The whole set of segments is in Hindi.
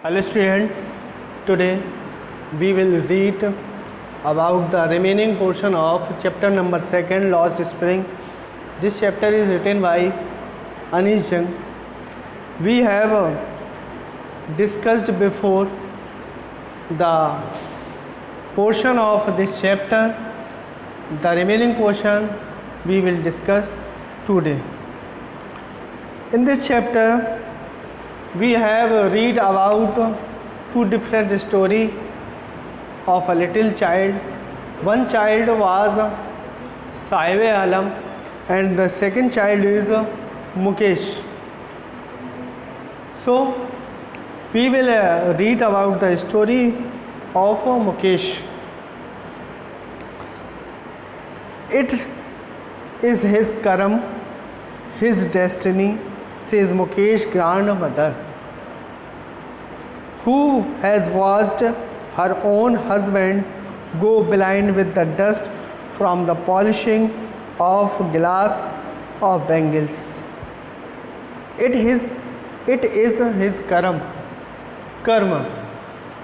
Hello student, today we will read about the remaining portion of chapter number 2 Lost Spring. This chapter is written by Anish Jung. We have discussed before the portion of this chapter. The remaining portion we will discuss today. In this chapter we have read about two different story of a little child. One child was Sahib Alam and the second child is Mukesh. So we will read about the story of Mukesh. It is his karam, his destiny, says Mukesh grandmother, who has watched her own husband go blind with the dust from the polishing of glass of bangles. It is his कर्म,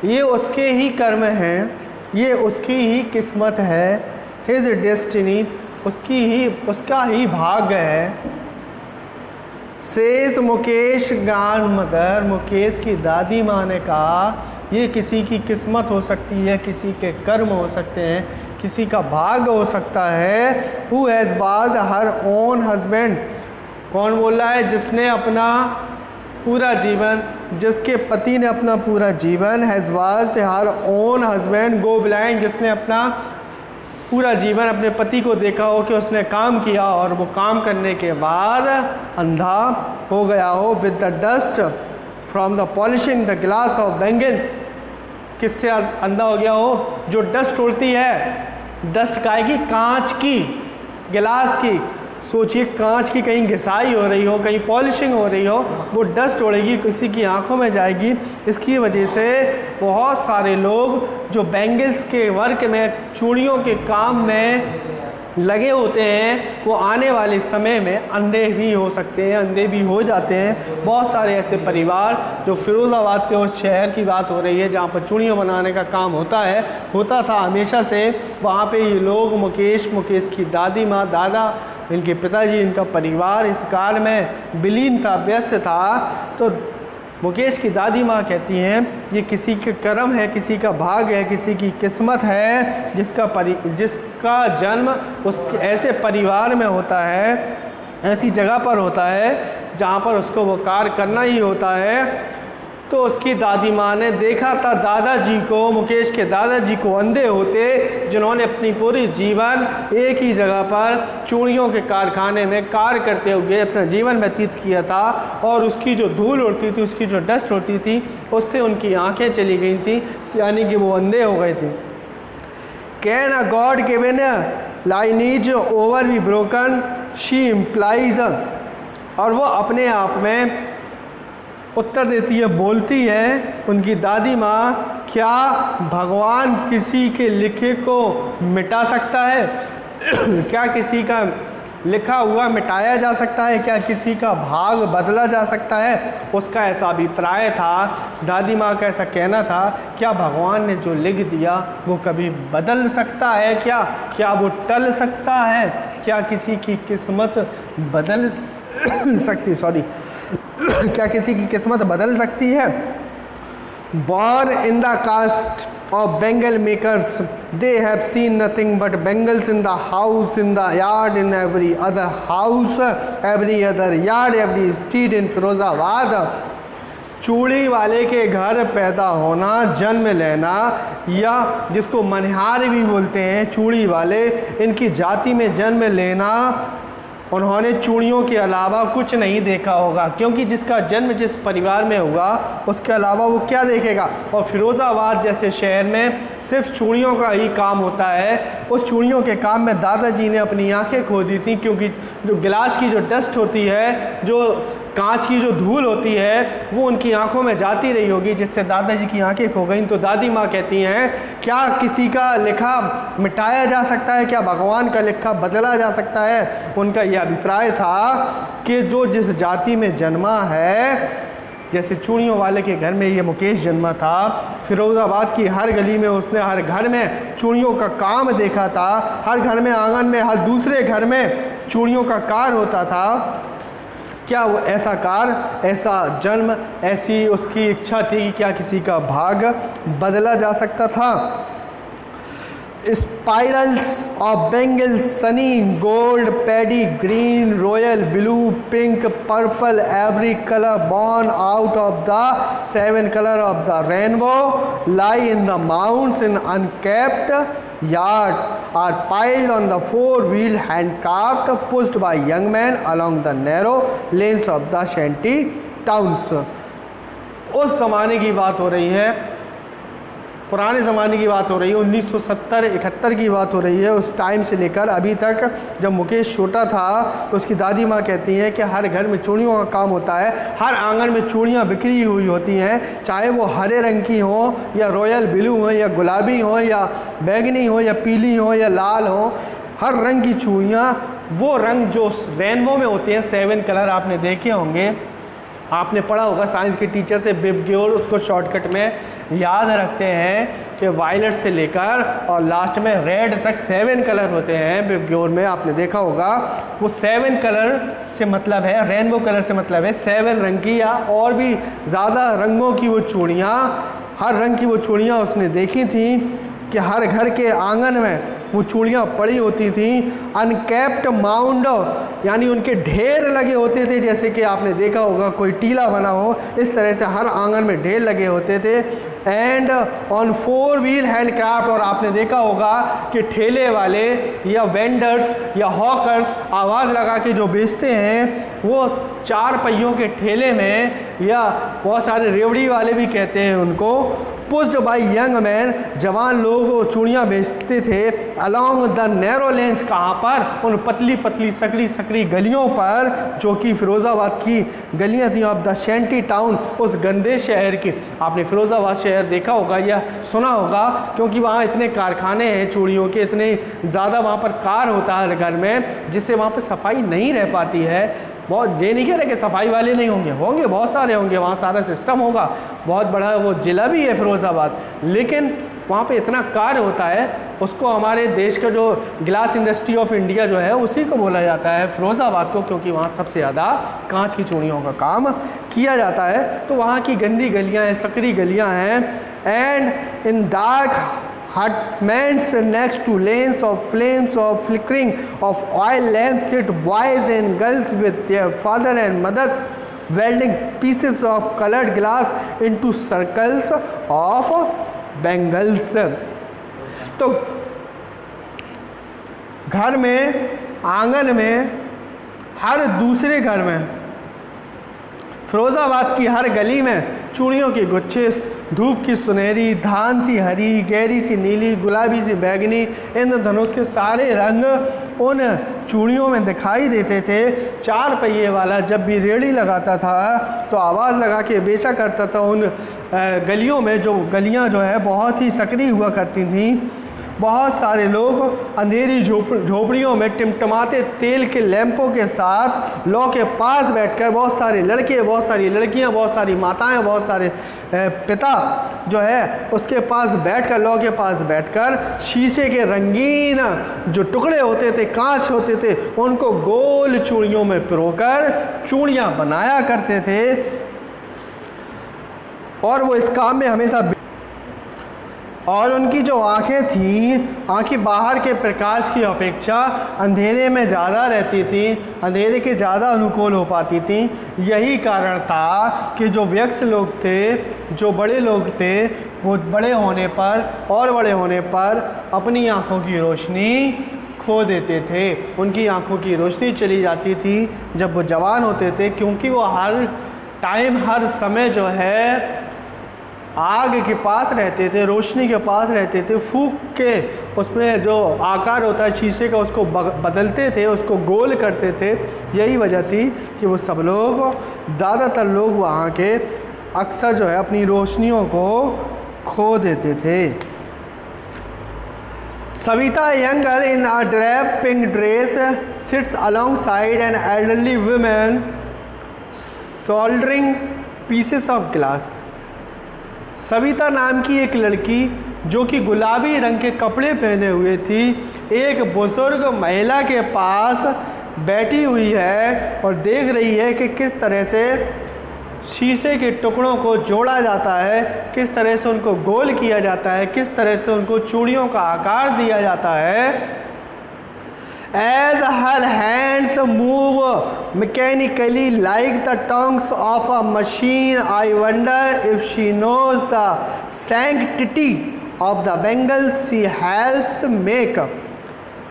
ये उसके ही कर्म हैं, ये उसकी ही किस्मत है. His destiny, उसका ही भाग्य है. सेज मुकेश ग्रैंडमदर, मुकेश की दादी माँ ने कहा ये किसी की किस्मत हो सकती है, किसी के कर्म हो सकते हैं, किसी का भाग्य हो सकता है. Who has watched her own husband, कौन बोल रहा है? जिसने अपना पूरा जीवन, जिसके पति ने अपना पूरा जीवन, has watched her own husband go blind, जिसने अपना पूरा जीवन अपने पति को देखा हो कि उसने काम किया और वो काम करने के बाद अंधा हो गया हो. With the dust from the polishing the glass of bangles, किससे अंधा हो गया हो? जो डस्ट उड़ती है, डस्ट काय की? कांच की, गिलास की. सोचिए कांच की कहीं घिसाई हो रही हो, कहीं पॉलिशिंग हो रही हो, वो डस्ट उड़ेगी, किसी की आंखों में जाएगी. इसकी वजह से बहुत सारे लोग जो बैंगल्स के वर्क में, चूड़ियों के काम में लगे होते हैं, वो आने वाले समय में अंधे भी हो सकते हैं, अंधे भी हो जाते हैं. बहुत सारे ऐसे परिवार, जो फिरोज़ाबाद के उस शहर की बात हो रही है जहाँ पर चूड़ियाँ बनाने का काम होता था हमेशा से, वहाँ पे ये लोग मुकेश की दादी माँ, दादा, इनके पिताजी, इनका परिवार इस कार्य में विलीन था, व्यस्त था. तो मुकेश की दादी माँ कहती हैं ये किसी के कर्म है, किसी का भाग्य है, किसी की किस्मत है, जिसका जन्म उस ऐसे परिवार में होता है, ऐसी जगह पर होता है जहाँ पर उसको वो कार्य करना ही होता है. तो उसकी दादी माँ ने देखा था दादाजी को, मुकेश के दादाजी को अंधे होते, जिन्होंने अपनी पूरी जीवन एक ही जगह पर चूड़ियों के कारखाने में कार्य करते हुए अपना जीवन व्यतीत किया था. और उसकी जो धूल उड़ती थी, उसकी जो डस्ट उड़ती थी, उससे उनकी आंखें चली गई थी, यानी कि वो अंधे हो गए थे. Can a God given lineage over be broken, she implies, और वो अपने आप में उत्तर देती है, बोलती है उनकी दादी माँ, क्या भगवान किसी के लिखे को मिटा सकता है? क्या किसी का लिखा हुआ मिटाया जा सकता है? क्या किसी का भाग बदला जा सकता है? उसका ऐसा अभिप्राय था, दादी माँ का ऐसा कहना था, क्या भगवान ने जो लिख दिया वो कभी बदल सकता है? क्या वो टल सकता है? क्या किसी की किस्मत बदल सकती क्या किसी की किस्मत बदल सकती है? Born in the caste of bangle makers, they have seen nothing but bangles in the house, in the yard, in every other house, every other yard, every street in Firozabad. चूड़ी वाले के घर पैदा होना, जन्म लेना, या जिसको मनिहार भी बोलते हैं, चूड़ी वाले, इनकी जाति में जन्म लेना, उन्होंने चूड़ियों के अलावा कुछ नहीं देखा होगा, क्योंकि जिसका जन्म जिस परिवार में हुआ उसके अलावा वो क्या देखेगा. और फिरोज़ाबाद जैसे शहर में सिर्फ चूड़ियों का ही काम होता है. उस चूड़ियों के काम में दादाजी ने अपनी आंखें खो दी थी, क्योंकि जो गिलास की जो डस्ट होती है, जो कांच की जो धूल होती है, वो उनकी आंखों में जाती रही होगी, जिससे दादाजी की आंखें खो गई. तो दादी माँ कहती हैं, क्या किसी का लिखा मिटाया जा सकता है? क्या भगवान का लिखा बदला जा सकता है? उनका यह अभिप्राय था कि जो जिस जाति में जन्मा है, जैसे चूड़ियों वाले के घर में ये मुकेश जन्मा था, फिरोज़ाबाद की हर गली में उसने हर घर में चूड़ियों का काम देखा था, हर घर में आंगन में हर दूसरे घर में चूड़ियों का कार होता था। क्या वो ऐसा कार, ऐसा जन्म, ऐसी उसकी इच्छा थी कि क्या किसी का भाग बदला जा सकता था? Spirals of bangles, sunny, gold, paddy, green, royal, blue, pink, purple, every color born out of the 7 color of the rainbow lie in the mounds in unkept yard, are piled on the 4-wheel handcraft pushed by young men along the narrow lanes of the shanty towns। उस ज़माने की बात हो रही है, पुराने ज़माने की बात हो रही है, 1970-71 की बात हो रही है। उस टाइम से लेकर अभी तक, जब मुकेश छोटा था तो उसकी दादी माँ कहती हैं कि हर घर में चूड़ियों का काम होता है, हर आंगन में चूड़ियाँ बिखरी हुई होती हैं, चाहे वो हरे रंग की हो या रॉयल ब्लू हो या गुलाबी हो या बैगनी हो या पीली हो या लाल हो, हर रंग की चूड़ियाँ, वो रंग जो रेनबो में होते हैं, 7 कलर आपने देखे होंगे, आपने पढ़ा होगा साइंस के टीचर से, बिबग्योर उसको शॉर्टकट में याद रखते हैं कि वायलेट से लेकर और लास्ट में रेड तक 7 कलर होते हैं बिबग्योर में, आपने देखा होगा। वो 7 कलर से मतलब है, रेनबो कलर से मतलब है 7 रंग की या और भी ज़्यादा रंगों की वो चूड़ियाँ, हर रंग की वो चूड़ियाँ उसने देखी थी कि हर घर के आंगन में वो चूड़ियाँ पड़ी होती थी। अनकैप्ड माउंड, यानी उनके ढेर लगे होते थे, जैसे कि आपने देखा होगा कोई टीला बना हो, इस तरह से हर आंगन में ढेर लगे होते थे। एंड ऑन 4-wheel हैंडक्राफ्ट, और आपने देखा होगा कि ठेले वाले या वेंडर्स या हॉकर्स आवाज़ लगा के जो बेचते हैं, वो 4 पहियों के ठेले में, या बहुत सारे रेवड़ी वाले भी कहते हैं उनको, पुश्ड बाय यंग मैन, जवान लोग वो चूड़ियाँ बेचते थे अलॉन्ग द नैरो लेन्स, कहाँ पर? उन पतली पतली सकरी सकरी गलियों पर, जो कि फिरोज़ाबाद की गलियाँ थी ऑफ द शैंटी टाउन, उस गंदे शहर की। आपने फिरोज़ाबाद शहर देखा होगा या सुना होगा, क्योंकि वहाँ इतने कारखाने हैं चूड़ियों के, इतने ज़्यादा वहाँ पर कार होता है हर घर में, जिससे वहाँ पर सफाई नहीं रह पाती है। बहुत ये नहीं कह रहे कि सफाई वाले नहीं होंगे, होंगे, बहुत सारे होंगे, वहाँ सारा सिस्टम होगा, बहुत बड़ा वो ज़िला भी है फिरोज़ाबाद, लेकिन वहाँ पे इतना कार्य होता है, उसको हमारे देश का जो ग्लास इंडस्ट्री ऑफ इंडिया जो है उसी को बोला जाता है फिरोज़ाबाद को, क्योंकि वहाँ सबसे ज़्यादा कांच की चूड़ियों का काम किया जाता है। तो वहाँ की गंदी गलियाँ हैं, सकरी गलियाँ हैं। And in dark hutments next to lanes of flames of flickering of oil lamps sit boys and girls with their father and mothers welding pieces of colored glass into circles of bangles। तो घर में, आंगन में, हर दूसरे घर में, फिरोज़ाबाद की हर गली में चूड़ियों के गुच्छे, धूप की सुनहरी, धान सी हरी, गहरी सी नीली, गुलाबी सी बैगनी, इंद्रधनुष के सारे रंग उन चूड़ियों में दिखाई देते थे। 4 पहिए वाला जब भी रेड़ी लगाता था तो आवाज़ लगा के बेचा करता था उन गलियों में, जो गलियां जो है बहुत ही सकरी हुआ करती थीं। बहुत सारे लोग अंधेरी झोपड़ियों में टिमटिमाते तेल के लैंपों के साथ लौ के पास बैठकर, बहुत सारे लड़के, बहुत सारी लड़कियां, बहुत सारी माताएं, बहुत सारे पिता जो है उसके पास बैठकर, लौ के पास बैठकर शीशे के रंगीन जो टुकड़े होते थे, कांच होते थे, उनको गोल चूड़ियों में पिरोकर चूड़ियाँ बनाया करते थे। और वो इस काम में हमेशा, और उनकी जो आँखें थीं, आँखें बाहर के प्रकाश की अपेक्षा अंधेरे में ज़्यादा रहती थी, अंधेरे के ज़्यादा अनुकूल हो पाती थी। यही कारण था कि जो वयस्क लोग थे, जो बड़े लोग थे, वो बड़े होने पर और बड़े होने पर अपनी आँखों की रोशनी खो देते थे। उनकी आँखों की रोशनी चली जाती थी जब वो जवान होते थे, क्योंकि वो हर टाइम, हर समय जो है आग के पास रहते थे, रोशनी के पास रहते थे, फूंक के उसमें जो आकार होता है शीशे का उसको बदलते थे, उसको गोल करते थे। यही वजह थी कि वो सब लोग, ज़्यादातर लोग वहाँ के अक्सर जो है अपनी रोशनियों को खो देते थे। Savita young girl in a drape pink dress sits along side an elderly women soldering pieces of glass. Savita नाम की एक लड़की जो कि गुलाबी रंग के कपड़े पहने हुए थी, एक बुजुर्ग महिला के पास बैठी हुई है और देख रही है कि किस तरह से शीशे के टुकड़ों को जोड़ा जाता है, किस तरह से उनको गोल किया जाता है, किस तरह से उनको चूड़ियों का आकार दिया जाता है। As her hands move mechanically like the tongues of a machine, I wonder if she knows the sanctity of the bangles she helps make.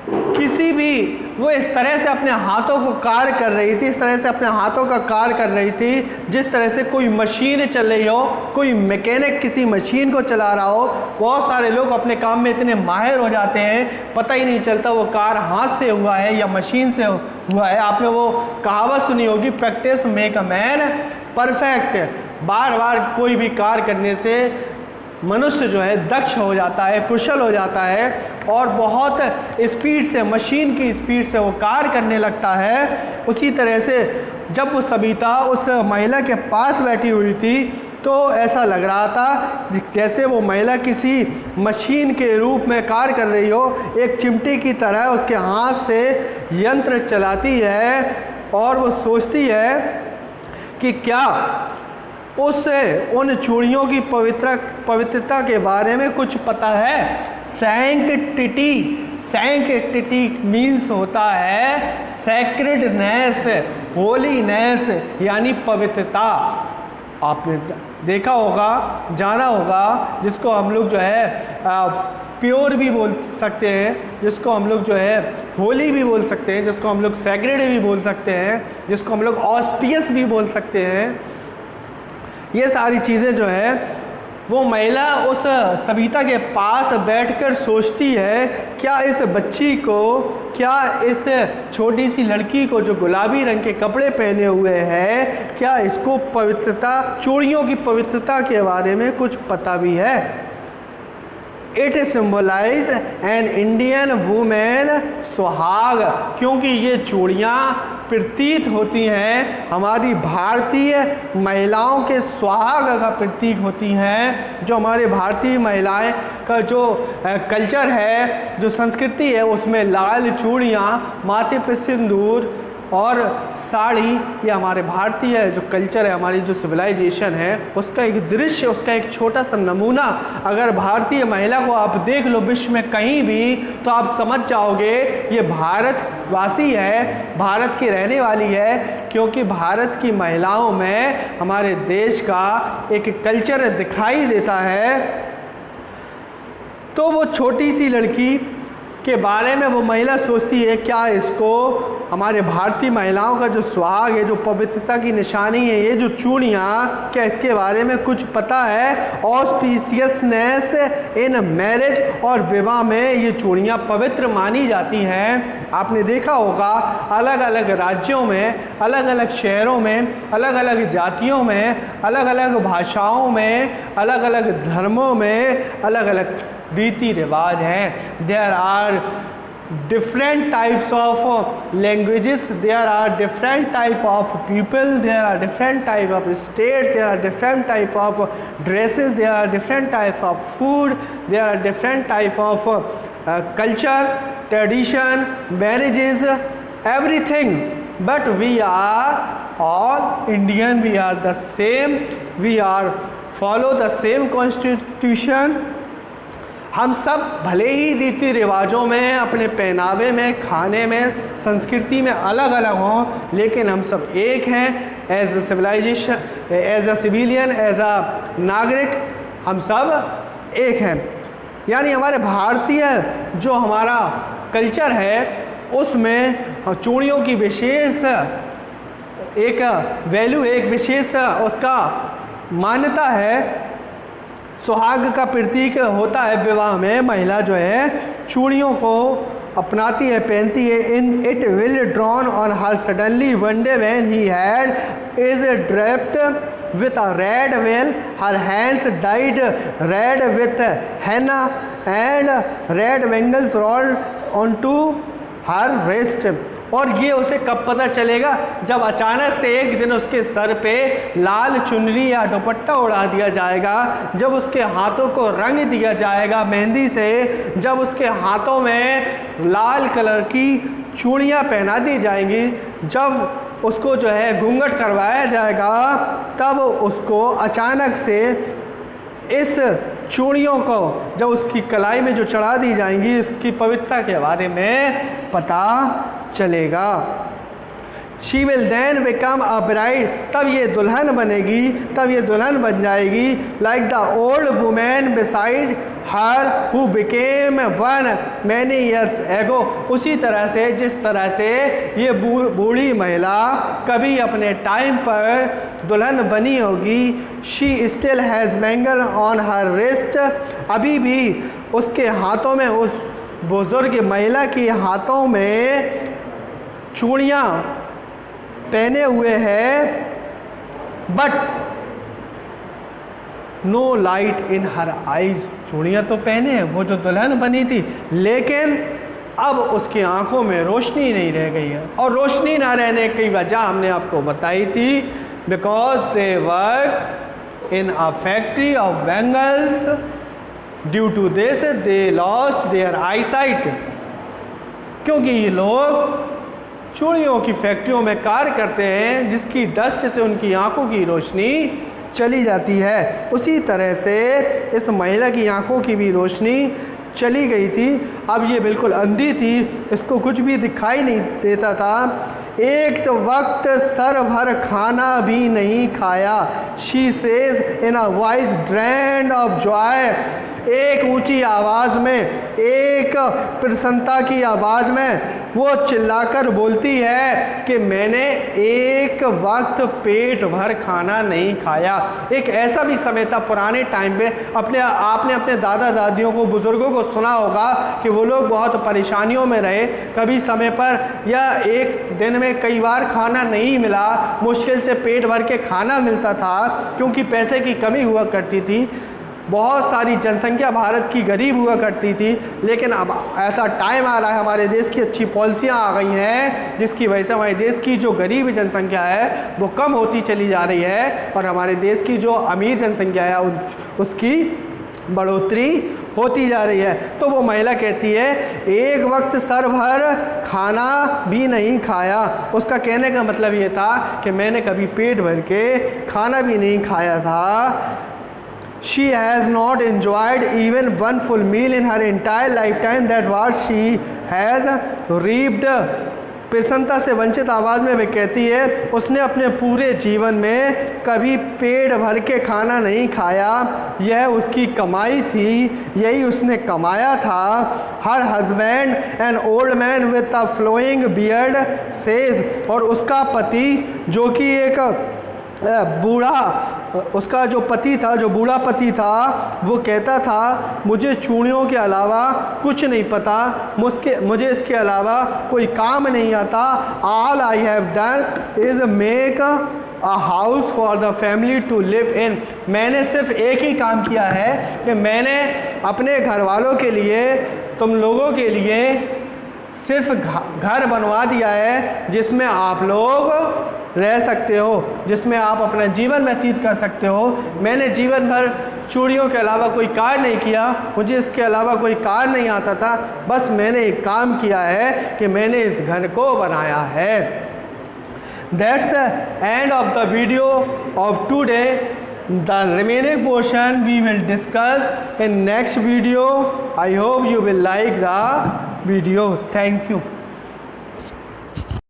किसी भी वो इस तरह से अपने हाथों को कार्य कर रही थी, इस तरह से अपने हाथों का कार्य कर रही थी जिस तरह से कोई मशीन चल रही हो, कोई मैकेनिक किसी मशीन को चला रहा हो। बहुत सारे लोग अपने काम में इतने माहिर हो जाते हैं, पता ही नहीं चलता वो कार्य हाथ से हुआ है या मशीन से हुआ है। आपने वो कहावत सुनी होगी, practice make a man perfect. बार बार कोई भी कार्य करने से मनुष्य जो है दक्ष हो जाता है, कुशल हो जाता है और बहुत स्पीड से, मशीन की स्पीड से वो कार्य करने लगता है। उसी तरह से जब वो सविता उस महिला के पास बैठी हुई थी तो ऐसा लग रहा था जैसे वो महिला किसी मशीन के रूप में कार्य कर रही हो, एक चिमटी की तरह उसके हाथ से यंत्र चलाती है और वो सोचती है कि क्या उन चूड़ियों की पवित्रता के बारे में कुछ पता है। सैंक्टिटी मीन्स होता है सेक्रेडनेस, होलीनेस, यानी पवित्रता। आपने देखा होगा, जाना होगा, जिसको हम लोग जो है प्योर भी बोल सकते हैं, जिसको हम लोग जो है होली भी बोल सकते हैं, जिसको हम लोग सैक्रेड भी बोल सकते हैं, जिसको हम लोग ऑस्पियस भी बोल सकते हैं। ये सारी चीज़ें जो है वो महिला उस सविता के पास बैठकर सोचती है, क्या इस बच्ची को, क्या इस छोटी सी लड़की को जो गुलाबी रंग के कपड़े पहने हुए है, क्या इसको पवित्रता, चूड़ियों की पवित्रता के बारे में कुछ पता भी है। It symbolize an Indian women सुहाग, क्योंकि ये चूड़ियाँ प्रतीत होती हैं हमारी भारतीय महिलाओं के सुहाग का प्रतीक होती हैं। जो हमारे भारतीय महिलाएं का जो कल्चर है, जो संस्कृति है, उसमें लाल चूड़ियाँ, माथे पर सिंदूर और साड़ी, ये हमारे भारतीय जो कल्चर है, हमारी जो सिविलाइजेशन है, उसका एक दृश्य, उसका एक छोटा सा नमूना अगर भारतीय महिला को आप देख लो विश्व में कहीं भी, तो आप समझ जाओगे ये भारतवासी है, भारत की रहने वाली है, क्योंकि भारत की महिलाओं में हमारे देश का एक कल्चर दिखाई देता है। तो वो छोटी सी लड़की के बारे में वो महिला सोचती है, क्या इसको हमारे भारतीय महिलाओं का जो सुहाग है, जो पवित्रता की निशानी है, ये जो चूड़ियाँ, क्या इसके बारे में कुछ पता है। ऑस्पिशियसनेस इन मैरिज, और विवाह में ये चूड़ियाँ पवित्र मानी जाती हैं। आपने देखा होगा अलग अलग राज्यों में, अलग अलग शहरों में, अलग अलग जातियों में, अलग अलग भाषाओं में, अलग अलग धर्मों में अलग अलग रीति रिवाज हैं। There are different types of languages, there are different type of people, there are different type of state, there are different type of dresses, there are different type of food, there are different type of culture, tradition, marriages, everything, but we are all Indian, we are the same, we are follow the same constitution। हम सब भले ही रीति रिवाजों में, अपने पहनावे में, खाने में, संस्कृति में अलग अलग हों, लेकिन हम सब एक हैं। As a civilization, as a civilian, as a नागरिक, हम सब एक हैं। यानी हमारे भारतीय जो हमारा कल्चर है उसमें चूड़ियों की विशेष एक वैल्यू, एक विशेष उसका मान्यता है। सुहाग का प्रतीक होता है। विवाह में महिला जो है चूड़ियों को अपनाती है, पहनती है। In it will drawn on her suddenly one day when he had is draped with a red veil, her hands dyed red with henna and red bangles rolled onto her wrist। और ये उसे कब पता चलेगा? जब अचानक से एक दिन उसके सर पे लाल चुनरी या दुपट्टा उड़ा दिया जाएगा, जब उसके हाथों को रंग दिया जाएगा मेहंदी से, जब उसके हाथों में लाल कलर की चूड़ियाँ पहना दी जाएंगी, जब उसको जो है घूंघट करवाया जाएगा, तब उसको अचानक से इस चूड़ियों को जब उसकी कलाई में जो चढ़ा दी जाएंगी, इसकी पवित्रता के बारे में पता चलेगा। She will then become a bride, तब ये दुल्हन बनेगी, तब ये दुल्हन बन जाएगी, like the old woman beside her who became one many years ago, उसी तरह से जिस तरह से ये बूढ़ी महिला कभी अपने टाइम पर दुल्हन बनी होगी। She still has bangle on her wrist, अभी भी उसके हाथों में, उस बुजुर्ग महिला के हाथों में चूड़ियाँ पहने हुए हैं, but no light in her eyes, चूड़ियाँ तो पहने हैं वो जो दुल्हन बनी थी, लेकिन अब उसकी आंखों में रोशनी नहीं रह गई है। और रोशनी ना रहने की वजह हमने आपको बताई थी, because they work in a factory of bangles, due to this they lost their eye sight, क्योंकि ये लोग चूड़ियों की फैक्ट्रियों में कार्य करते हैं, जिसकी डस्ट से उनकी आंखों की रोशनी चली जाती है। उसी तरह से इस महिला की आंखों की भी रोशनी चली गई थी। अब ये बिल्कुल अंधी थी, इसको कुछ भी दिखाई नहीं देता था। एक तो वक्त सर भर खाना भी नहीं खाया, she says in a voice drained of Joy, एक ऊंची आवाज़ में, एक प्रसन्नता की आवाज़ में वो चिल्लाकर बोलती है कि मैंने एक वक्त पेट भर खाना नहीं खाया। एक ऐसा भी समय था पुराने टाइम पे, आपने अपने दादा दादियों को, बुज़ुर्गों को सुना होगा कि वो लोग बहुत परेशानियों में रहे, कभी समय पर या एक दिन में कई बार खाना नहीं मिला, मुश्किल से पेट भर के खाना मिलता था क्योंकि पैसे की कमी हुआ करती थी। बहुत सारी जनसंख्या भारत की गरीब हुआ करती थी, लेकिन अब ऐसा टाइम आ रहा है, हमारे देश की अच्छी पॉलिसियाँ आ गई हैं, जिसकी वजह से हमारे देश की जो गरीब जनसंख्या है वो कम होती चली जा रही है, और हमारे देश की जो अमीर जनसंख्या है उसकी बढ़ोतरी होती जा रही है। तो वो महिला कहती है एक वक्त सर भर खाना भी नहीं खाया। उसका कहने का मतलब ये था कि मैंने कभी पेट भर के खाना भी नहीं खाया था। She has not enjoyed even one full meal in her entire lifetime, that what she has reaped। प्रसन्नता से वंचित आवाज़ में वे कहती है उसने अपने पूरे जीवन में कभी पेट भर के खाना नहीं खाया, यह उसकी कमाई थी, यही उसने कमाया था। Her husband an old man with a flowing beard says, और उसका पति जो कि एक बूढ़ा, उसका जो पति था, जो बूढ़ा पति था, वो कहता था मुझे चूड़ियों के अलावा कुछ नहीं पता, मुझे इसके अलावा कोई काम नहीं आता। All I have done is make a house for the family to live in. मैंने सिर्फ एक ही काम किया है कि मैंने अपने घर वालों के लिए, तुम लोगों के लिए सिर्फ घर बनवा दिया है जिसमें आप लोग रह सकते हो, जिसमें आप अपना जीवन व्यतीत कर सकते हो। मैंने जीवन भर चूड़ियों के अलावा कोई कार्य नहीं किया, मुझे इसके अलावा कोई कार्य नहीं आता था, बस मैंने एक काम किया है कि मैंने इस घर को बनाया है। That's end of the video of today. The remaining portion we will discuss in next video. I hope you will like the video. Thank you.